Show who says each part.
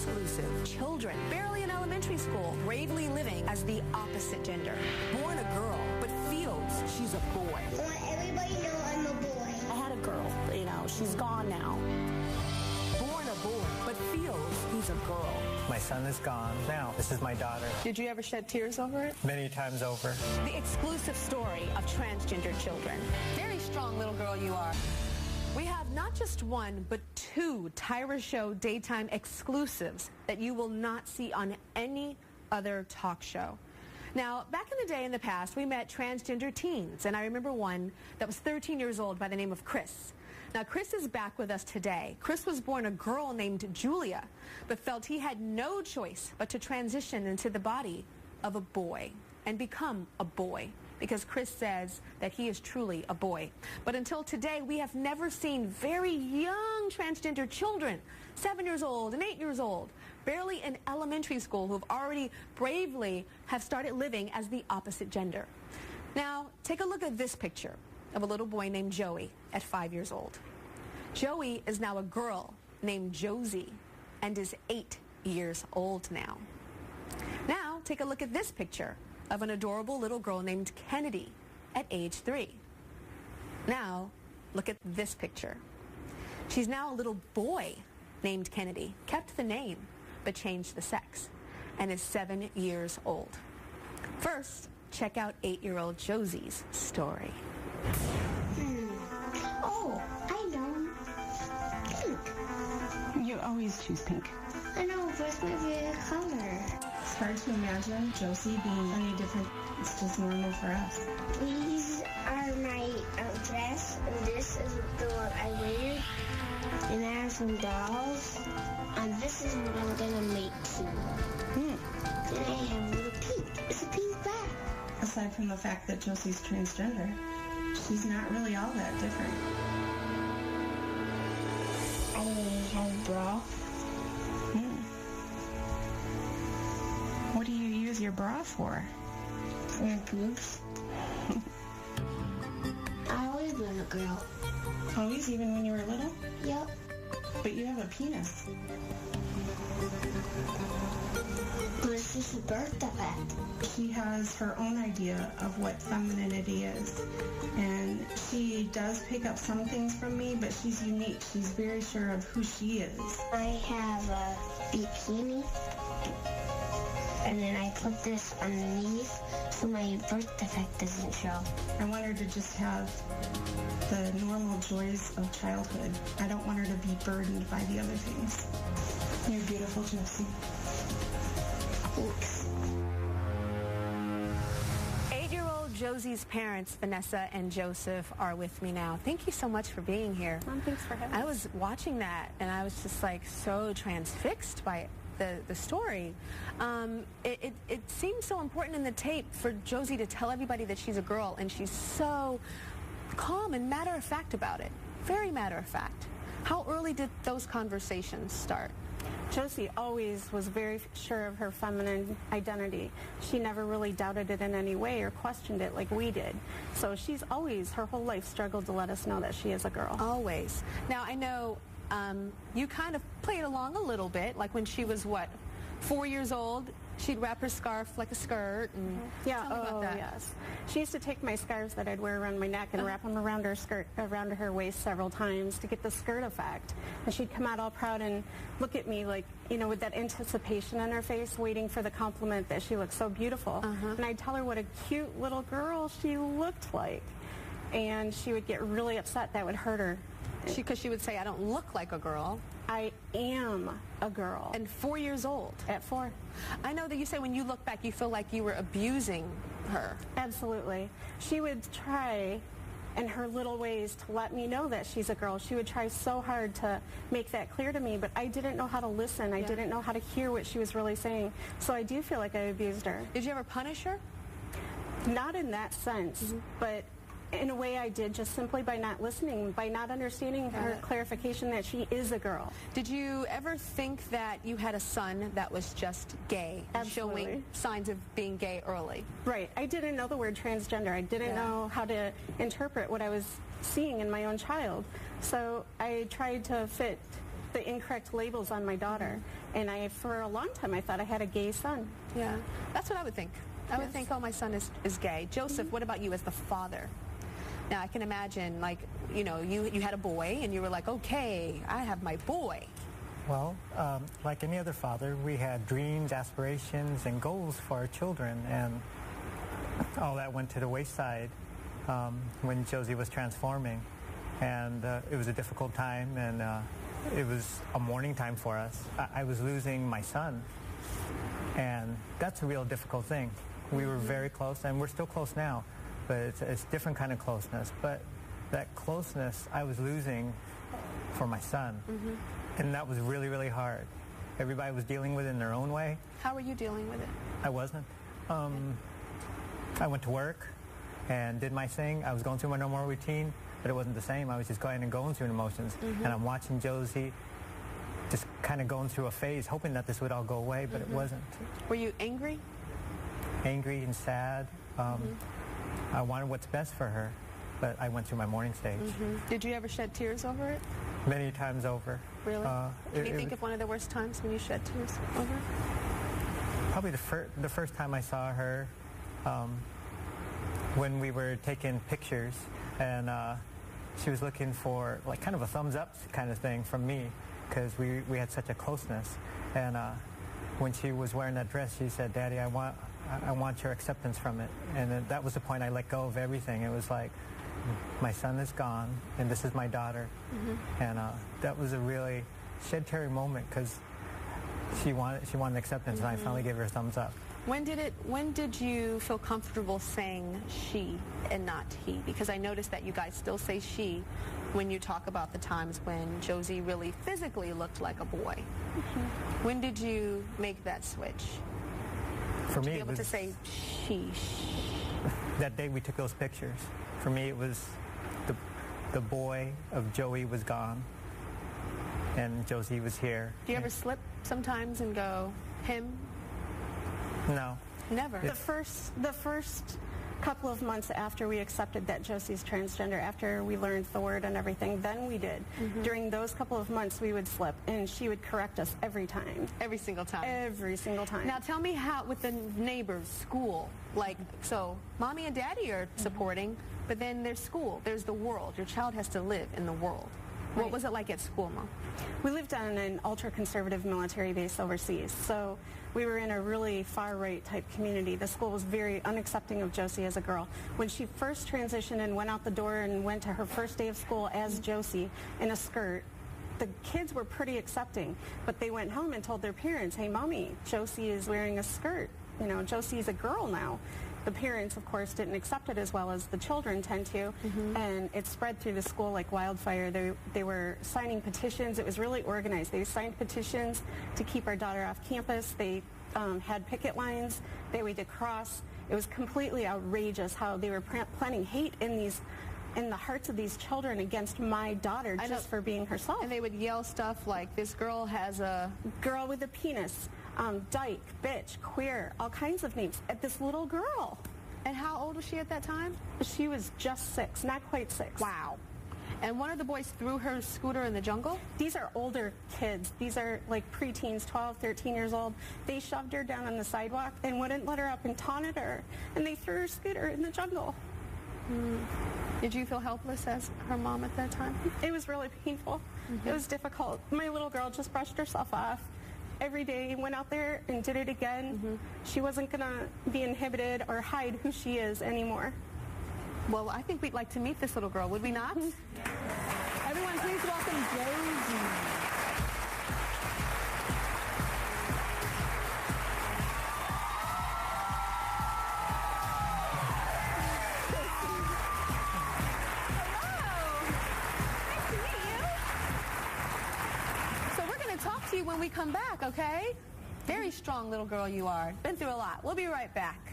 Speaker 1: exclusive. Children, barely in elementary school, bravely living as the opposite gender. Born a girl, but feels she's a boy.
Speaker 2: I want everybody to know I'm a boy.
Speaker 3: I had a girl, she's gone now.
Speaker 1: Born a boy, but feels he's a girl.
Speaker 4: My son is gone. Now, this is my daughter.
Speaker 5: Did you ever shed tears over it?
Speaker 4: Many times over.
Speaker 1: The exclusive story of transgender children. Very strong little girl you are. We have not just one, but two Tyra Show daytime exclusives that you will not see on any other talk show. Now, back in the day in the past, we met transgender teens, and I remember one that was 13 years old by the name of Chris. Now, Chris is back with us today. Chris was born a girl named Julia, but felt he had no choice but to transition into the body of a boy and become a boy, because Chris says that he is truly a boy. But until today, we have never seen very young transgender children, 7 years old and 8 years old, barely in elementary school, who have already bravely have started living as the opposite gender. Now, take a look at this picture of a little boy named Joey at 5 years old. Joey is now a girl named Josie and is 8 years old now. Now, take a look at this picture of an adorable little girl named Kennedy at age 3. Now, look at this picture. She's now a little boy named Kennedy, kept the name, but changed the sex, and is 7 years old. First, check out 8-year-old Josie's story.
Speaker 2: Oh, I know. Pink.
Speaker 3: You always choose pink.
Speaker 2: I know, but it's my favorite color.
Speaker 6: It's hard to imagine Josie being any different. It's just normal for us.
Speaker 2: These are my dress, and this is the one I wear. And I have some dolls. And this is what I'm gonna make too. Then I have a little pink. It's a pink bag.
Speaker 6: Aside from the fact that Josie's transgender, she's not really all that different.
Speaker 2: I have a bra.
Speaker 3: What do you use your bra for?
Speaker 2: For my boobs. I always been a girl.
Speaker 6: Always, even when you were little?
Speaker 2: Yep.
Speaker 6: But you have a penis.
Speaker 2: But it's just a birth defect.
Speaker 6: She has her own idea of what femininity is. And she does pick up some things from me, but she's unique. She's very sure of who she is.
Speaker 2: I have a bikini. And then I put this underneath so my birth defect doesn't show.
Speaker 6: I want her to just have the normal joys of childhood. I don't want her to be burdened by the other things. You're beautiful, Josie.
Speaker 2: Thanks.
Speaker 1: 8-year-old Josie's parents, Vanessa and Joseph, are with me now. Thank you so much for being here.
Speaker 3: Thanks for having me.
Speaker 1: I was watching that, and I was just like so transfixed by the story. It seems so important in the tape for Josie to tell everybody that she's a girl, and she's so calm and matter-of-fact about it. Very matter-of-fact. How early did those conversations start?
Speaker 3: Josie always was very sure of her feminine identity. She never really doubted it in any way or questioned it like we did. So she's always, her whole life, struggled to let us know that she is a girl.
Speaker 1: Always. Now, I know you kind of played along a little bit, like when she was, 4 years old? She'd wrap her scarf like a skirt. And
Speaker 3: yeah,
Speaker 1: tell me about that.
Speaker 3: Yes. She used to take my scarves that I'd wear around my neck and wrap them around her skirt, around her waist several times to get the skirt effect. And she'd come out all proud and look at me like, with that anticipation in her face, waiting for the compliment that she looked so beautiful. And I'd tell her what a cute little girl she looked like. And she would get really upset. That would hurt her.
Speaker 1: Because she would say, I don't look like a girl.
Speaker 3: I am a girl.
Speaker 1: And 4 years old.
Speaker 3: At 4.
Speaker 1: I know that you say when you look back, you feel like you were abusing her.
Speaker 3: Absolutely. She would try in her little ways to let me know that she's a girl. She would try so hard to make that clear to me, but I didn't know how to listen. I didn't know how to hear what she was really saying. So I do feel like I abused her.
Speaker 1: Did you ever punish her?
Speaker 3: Not in that sense, but in a way I did, just simply by not listening, by not understanding her clarification that she is a girl.
Speaker 1: Did you ever think that you had a son that was just gay, showing signs of being gay early?
Speaker 3: Right. I didn't know the word transgender. I didn't know how to interpret what I was seeing in my own child. So I tried to fit the incorrect labels on my daughter. And for a long time, I thought I had a gay son.
Speaker 1: Yeah, that's what I would think. I would think, oh, my son is gay. Joseph, what about you as the father? Now, I can imagine, like, you know, you had a boy, and you were like, okay, I have my boy.
Speaker 4: Well, like any other father, we had dreams, aspirations, and goals for our children, and all that went to the wayside when Josie was transforming. And it was a difficult time, and it was a mourning time for us. I was losing my son, and that's a real difficult thing. We were very close, and we're still close now, but it's a different kind of closeness. But that closeness I was losing for my son, and that was really, really hard. Everybody was dealing with it in their own way.
Speaker 1: How were you dealing with it?
Speaker 4: I wasn't. I went to work and did my thing. I was going through my normal routine, but it wasn't the same. I was just going through emotions, and I'm watching Josie just kind of going through a phase, hoping that this would all go away, but it wasn't.
Speaker 1: Were you angry?
Speaker 4: Angry and sad. I wanted what's best for her, but I went through my mourning stage.
Speaker 1: Did you ever shed tears over it?
Speaker 4: Many times over.
Speaker 1: Really? Can you think of one of the worst times when you shed tears over it?
Speaker 4: Probably the first time I saw her, when we were taking pictures, and she was looking for like kind of a thumbs up kind of thing from me, because we had such a closeness. And when she was wearing that dress, she said, "Daddy, I want your acceptance from it." And then that was the point I let go of everything. It was like, my son is gone, and this is my daughter. And that was a really shed-tearing moment, because she wanted acceptance, and I finally gave her a thumbs up.
Speaker 1: When did you feel comfortable saying she and not he? Because I noticed that you guys still say she when you talk about the times when Josie really physically looked like a boy. When did you make that switch?
Speaker 4: For me,
Speaker 1: to be able to say she.
Speaker 4: That day we took those pictures. For me, it was the boy of Joey was gone, and Josie was here.
Speaker 1: Do you ever slip sometimes and go, him?
Speaker 4: No.
Speaker 1: Never.
Speaker 3: The first couple of months after we accepted that Josie's transgender, after we learned the word and everything, then we did. During those couple of months, we would slip, and she would correct us every time.
Speaker 1: Every single time?
Speaker 3: Every single time.
Speaker 1: Now tell me how, with the neighbors, school, like, so mommy and daddy are supporting, but then there's school, there's the world. Your child has to live in the world. What was it like at school, Mom?
Speaker 3: We lived on an ultra-conservative military base overseas, so we were in a really far-right type community. The school was very unaccepting of Josie as a girl. When she first transitioned and went out the door and went to her first day of school as Josie in a skirt, the kids were pretty accepting, but they went home and told their parents, "Hey, Mommy, Josie is wearing a skirt. You know, Josie's a girl now." The parents, of course, didn't accept it as well as the children tend to, and it spread through the school like wildfire. They were signing petitions. It was really organized. They signed petitions to keep our daughter off campus. They had picket lines. They would cross. It was completely outrageous how they were planting hate in the hearts of these children against my daughter just for being herself.
Speaker 1: And they would yell stuff like, "This girl has a..."
Speaker 3: "Girl with a penis." Dyke, bitch, queer, all kinds of names at this little girl.
Speaker 1: And how old was she at that time?
Speaker 3: She was just 6, not quite 6.
Speaker 1: Wow. And one of the boys threw her scooter in the jungle?
Speaker 3: These are older kids. These are like preteens, 12, 13 years old. They shoved her down on the sidewalk and wouldn't let her up and taunted her. And they threw her scooter in the jungle.
Speaker 1: Did you feel helpless as her mom at that time?
Speaker 3: It was really painful. It was difficult. My little girl just brushed herself off every day, went out there and did it again. She wasn't going to be inhibited or hide who she is anymore.
Speaker 1: Well, I think we'd like to meet this little girl, would we not? Everyone, please welcome Josie. Talk to you when we come back, okay? Very strong little girl you are. Been through a lot. We'll be right back.